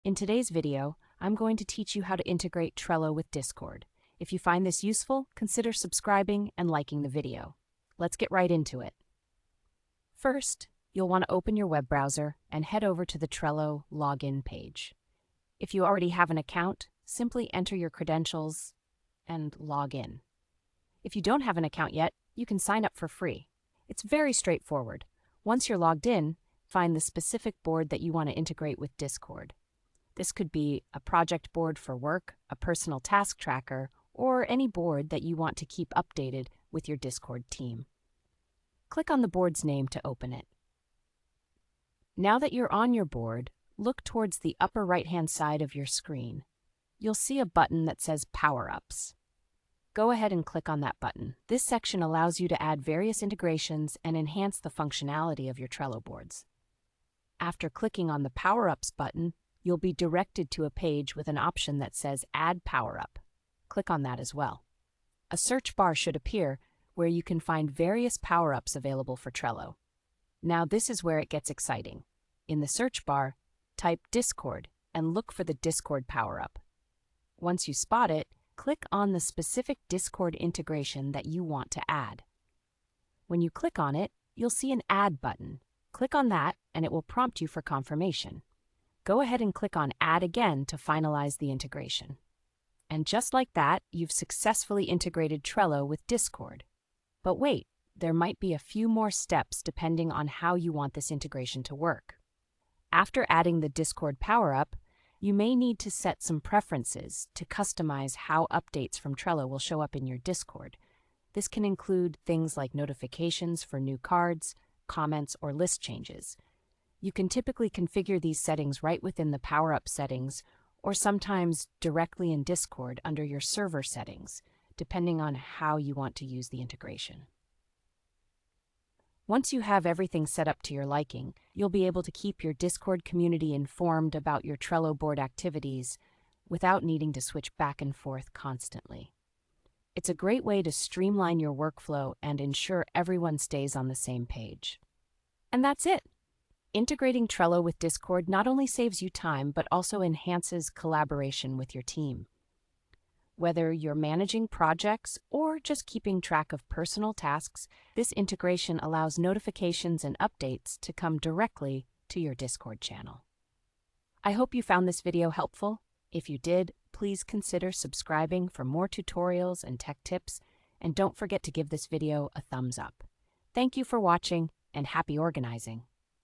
In today's video, I'm going to teach you how to integrate Trello with Discord. If you find this useful, consider subscribing and liking the video. Let's get right into it. First, you'll want to open your web browser and head over to the Trello login page. If you already have an account, simply enter your credentials and log in. If you don't have an account yet, you can sign up for free. It's very straightforward. Once you're logged in, find the specific board that you want to integrate with Discord. This could be a project board for work, a personal task tracker, or any board that you want to keep updated with your Discord team. Click on the board's name to open it. Now that you're on your board, look towards the upper right-hand side of your screen. You'll see a button that says Power-Ups. Go ahead and click on that button. This section allows you to add various integrations and enhance the functionality of your Trello boards. After clicking on the Power-Ups button, you'll be directed to a page with an option that says Add Power-Up. Click on that as well. A search bar should appear where you can find various power-ups available for Trello. Now this is where it gets exciting. In the search bar, type Discord and look for the Discord power-up. Once you spot it, click on the specific Discord integration that you want to add. When you click on it, you'll see an Add button. Click on that and it will prompt you for confirmation. Go ahead and click on Add again to finalize the integration. And just like that, you've successfully integrated Trello with Discord. But wait, there might be a few more steps depending on how you want this integration to work. After adding the Discord power-up, you may need to set some preferences to customize how updates from Trello will show up in your Discord. This can include things like notifications for new cards, comments, or list changes. You can typically configure these settings right within the power-up settings or sometimes directly in Discord under your server settings, depending on how you want to use the integration. Once you have everything set up to your liking, you'll be able to keep your Discord community informed about your Trello board activities without needing to switch back and forth constantly. It's a great way to streamline your workflow and ensure everyone stays on the same page. And that's it. Integrating Trello with Discord not only saves you time, but also enhances collaboration with your team. Whether you're managing projects or just keeping track of personal tasks, this integration allows notifications and updates to come directly to your Discord channel. I hope you found this video helpful. If you did, please consider subscribing for more tutorials and tech tips, and don't forget to give this video a thumbs up. Thank you for watching, and happy organizing!